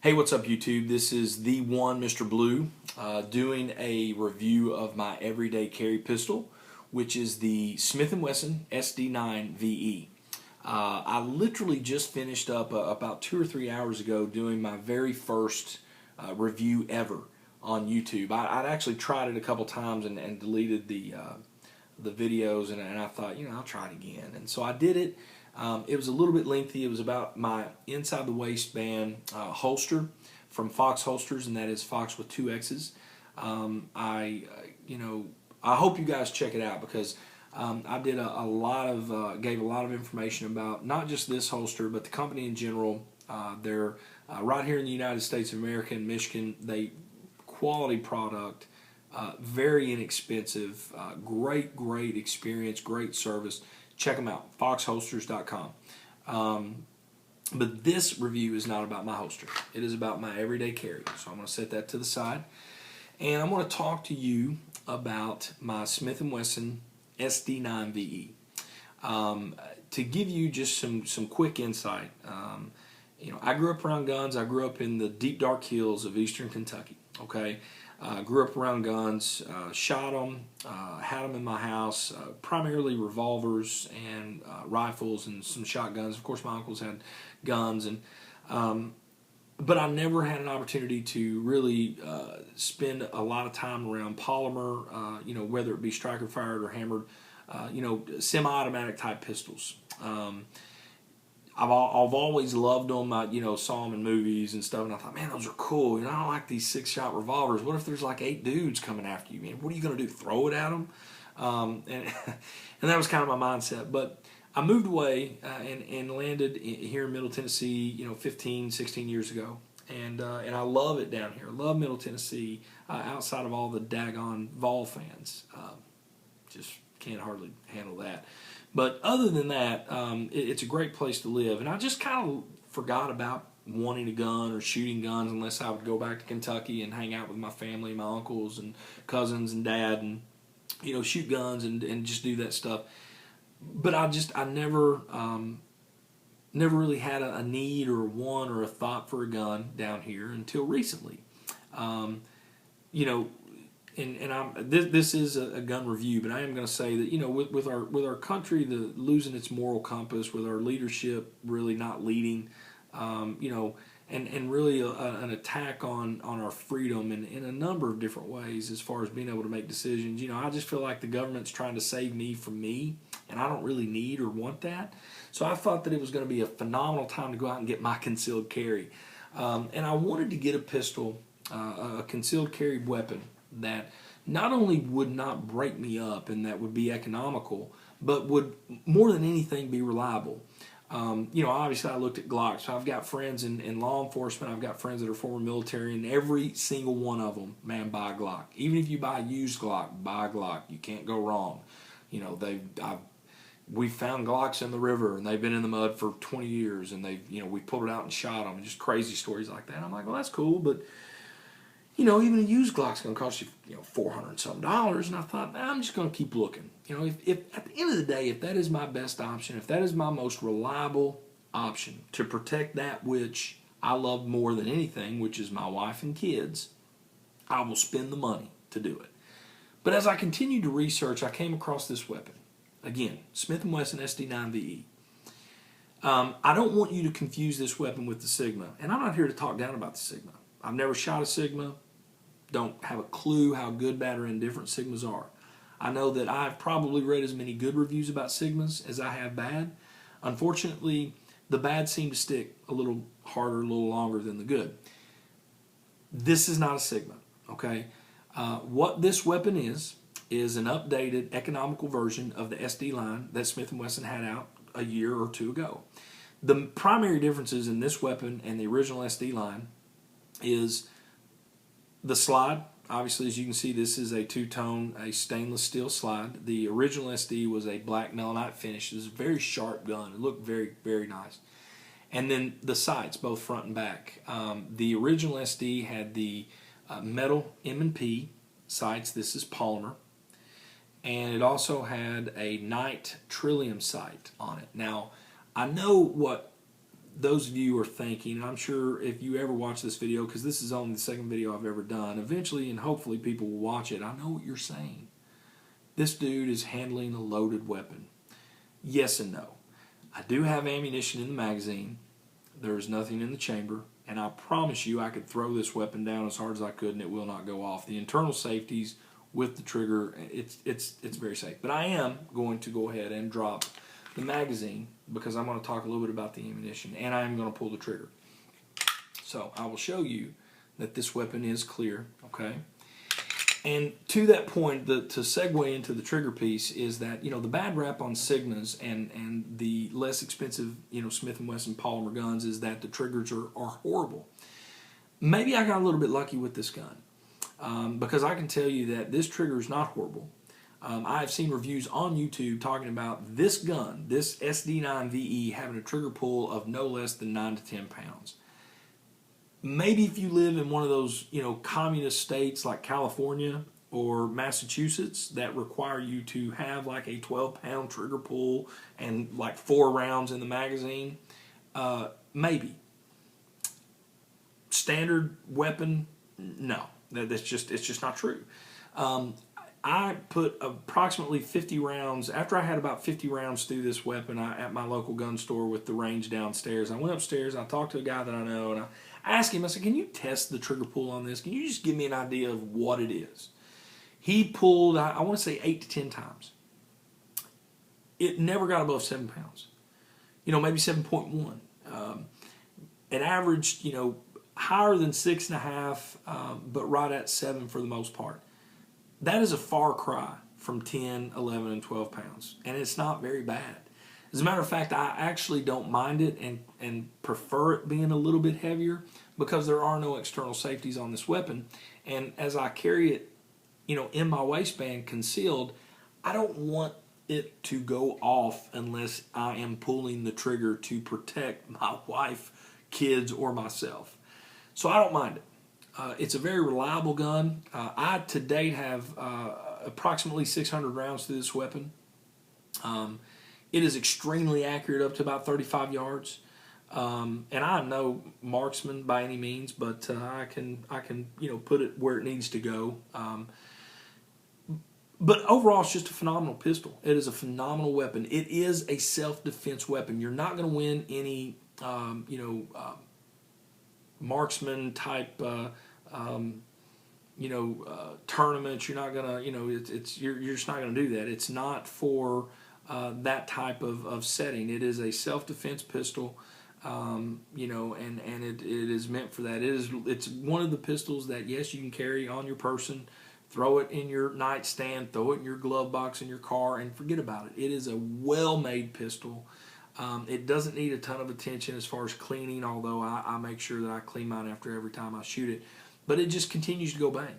Hey, what's up YouTube? This is the one Mr. Blue doing a review of my everyday carry pistol, which is the Smith & Wesson SD9 VE. I literally just finished up about 2 or 3 hours ago doing my very first review ever on YouTube. I'd actually tried it a couple times and deleted the videos, and I thought, I'll try it again. And so I did it. It was a little bit lengthy. It was about my inside the waistband holster from Fox Holsters, and that is Fox with 2 X's. I hope you guys check it out because I did gave a lot of information about not just this holster, but the company in general. They're right here in the United States of America, in Michigan. Quality product. Very inexpensive, great experience, great service. Check them out, foxholsters.com. But this review is not about my holster. It is about my everyday carry. So I'm going to set that to the side. And I'm going to talk to you about my Smith & Wesson SD9 VE. To give you just some quick insight, I grew up around guns. I grew up in the deep dark hills of eastern Kentucky. Okay, grew up around guns, shot them, had them in my house, primarily revolvers and rifles and some shotguns. Of course, my uncles had guns, but I never had an opportunity to really spend a lot of time around polymer, whether it be striker fired or hammered, semi-automatic type pistols. I've always loved them. I saw them in movies and stuff, and I thought, man, those are cool. I don't like these 6-shot revolvers. What if there's like 8 dudes coming after you, man? What are you going to do? Throw it at them? And that was kind of my mindset. But I moved away and landed here in Middle Tennessee, 15, 16 years ago, and I love it down here. I love Middle Tennessee. Outside of all the daggone Vol fans, just can't hardly handle that. But other than that, it's a great place to live. And I just kind of forgot about wanting a gun or shooting guns unless I would go back to Kentucky and hang out with my family, my uncles and cousins and dad, and shoot guns and just do that stuff. But I never really had a need or a want or a thought for a gun down here until recently. This is a gun review, but I am going to say that with our country losing its moral compass, with our leadership really not leading, and really an attack on our freedom in a number of different ways as far as being able to make decisions. I just feel like the government's trying to save me from me, and I don't really need or want that. So I thought that it was going to be a phenomenal time to go out and get my concealed carry, and I wanted to get a pistol, a concealed carry weapon that not only would not break me up and that would be economical, but would more than anything be reliable. Obviously I looked at Glocks. So I've got friends in law enforcement. I've got friends that are former military, and every single one of them, man, buy a Glock. Even if you buy a used Glock, buy a Glock. You can't go wrong. We found Glocks in the river, and they've been in the mud for 20 years, and we pulled it out and shot them, and just crazy stories like that. I'm like, well, that's cool, but even a used Glock's going to cost you, $400 and something. And I thought, I'm just going to keep looking. If at the end of the day, if that is my best option, if that is my most reliable option to protect that which I love more than anything, which is my wife and kids, I will spend the money to do it. But as I continued to research, I came across this weapon. Again, Smith & Wesson SD9 VE. I don't want you to confuse this weapon with the Sigma, and I'm not here to talk down about the Sigma. I've never shot a Sigma. Don't have a clue how good, bad, or indifferent Sigmas are. I know that I've probably read as many good reviews about Sigmas as I have bad. Unfortunately, the bad seem to stick a little harder, a little longer than the good. This is not a Sigma, okay? What this weapon is an updated, economical version of the SD line that Smith & Wesson had out a year or two ago. The primary differences in this weapon and the original SD line is the slide. Obviously, as you can see, this is a two-tone, a stainless steel slide. The original SD was a black melanite finish. It was a very sharp gun. It looked very, very nice. And then the sights, both front and back. The original SD had the metal M&P sights. This is polymer. And it also had a night trillium sight on it. Now, I know what those of you are thinking, and I'm sure if you ever watch this video, because this is only the second video I've ever done, eventually and hopefully people will watch it, I know what you're saying. This dude is handling a loaded weapon. Yes and no. I do have ammunition in the magazine. There is nothing in the chamber, and I promise you I could throw this weapon down as hard as I could and it will not go off. The internal safeties with the trigger, it's very safe. But I am going to go ahead and drop the magazine because I'm going to talk a little bit about the ammunition, and I am going to pull the trigger. So I will show you that this weapon is clear, okay? And to that point, to segue into the trigger piece is that, the bad rap on Sigmas and the less expensive, Smith & Wesson polymer guns is that the triggers are horrible. Maybe I got a little bit lucky with this gun because I can tell you that this trigger is not horrible. I have seen reviews on YouTube talking about this gun, this SD9 VE, having a trigger pull of no less than 9 to 10 pounds. Maybe if you live in one of those, communist states like California or Massachusetts that require you to have like a 12-pound trigger pull and like 4 rounds in the magazine, maybe. Standard weapon, no. It's just not true. I put approximately 50 rounds, after I had about 50 rounds through this weapon at my local gun store with the range downstairs. I went upstairs, I talked to a guy that I know, and I asked him, I said, can you test the trigger pull on this? Can you just give me an idea of what it is? He pulled, I want to say 8 to 10 times. It never got above 7 pounds. Maybe 7.1. It averaged, higher than 6.5, but right at 7 for the most part. That is a far cry from 10, 11, and 12 pounds, and it's not very bad. As a matter of fact, I actually don't mind it and prefer it being a little bit heavier because there are no external safeties on this weapon, and as I carry it, in my waistband concealed, I don't want it to go off unless I am pulling the trigger to protect my wife, kids, or myself. So I don't mind it. It's a very reliable gun. I, to date, have approximately 600 rounds to this weapon. It is extremely accurate up to about 35 yards. And I'm no marksman by any means, but I can put it where it needs to go. But overall, it's just a phenomenal pistol. It is a phenomenal weapon. It is a self-defense weapon. You're not going to win any, marksman type tournaments. You're not gonna, you're just not gonna do that. It's not for that type of setting. It is a self-defense pistol, and it is meant for that. It's one of the pistols that, yes, you can carry on your person, throw it in your nightstand, throw it in your glove box in your car, and forget about it. It is a well-made pistol. It doesn't need a ton of attention as far as cleaning, although I make sure that I clean mine after every time I shoot it. But it just continues to go bang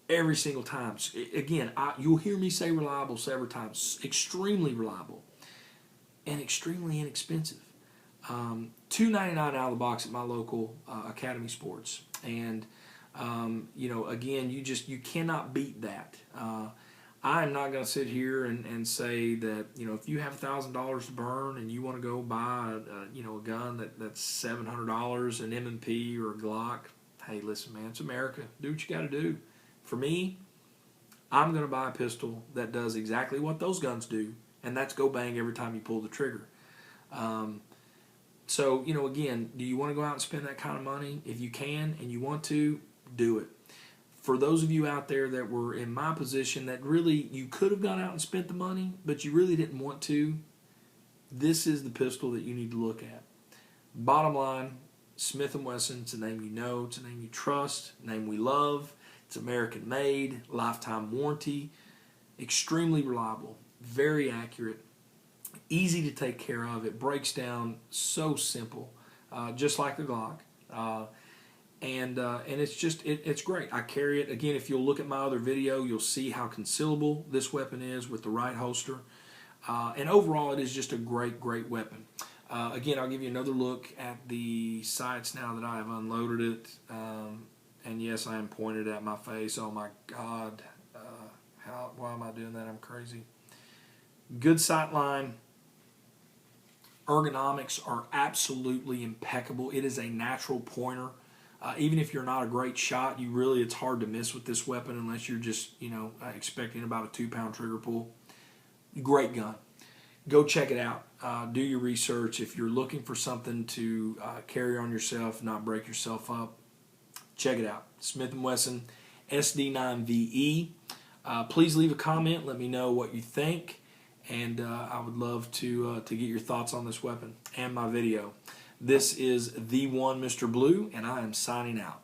every single time. Again, you'll hear me say reliable several times. Extremely reliable and extremely inexpensive. $2.99 out of the box at my local Academy Sports. And, again, you cannot beat that. I'm not going to sit here and say that, if you have $1,000 to burn and you want to go buy, a gun that's $700, an M&P or a Glock, hey, listen, man, it's America. Do what you got to do. For me, I'm going to buy a pistol that does exactly what those guns do, and that's go bang every time you pull the trigger. So, again, do you want to go out and spend that kind of money? If you can and you want to, do it. For those of you out there that were in my position that really you could have gone out and spent the money, but you really didn't want to, this is the pistol that you need to look at. Bottom line, Smith & Wesson, it's a name you know, it's a name you trust, a name we love, it's American made, lifetime warranty, extremely reliable, very accurate, easy to take care of. It breaks down so simple, just like the Glock. And it's great. I carry it. Again, if you'll look at my other video, you'll see how concealable this weapon is with the right holster. And overall, it is just a great, great weapon. Again, I'll give you another look at the sights now that I have unloaded it. And yes, I am pointed at my face. Oh my God. Why am I doing that? I'm crazy. Good sight line. Ergonomics are absolutely impeccable. It is a natural pointer. Even if you're not a great shot, it's hard to miss with this weapon unless you're just, expecting about a 2-pound trigger pull. Great gun. Go check it out. Do your research. If you're looking for something to carry on yourself, not break yourself up, check it out. Smith & Wesson SD9 VE. Please leave a comment. Let me know what you think. And I would love to get your thoughts on this weapon and my video. This is the one Mr. Blue, and I am signing out.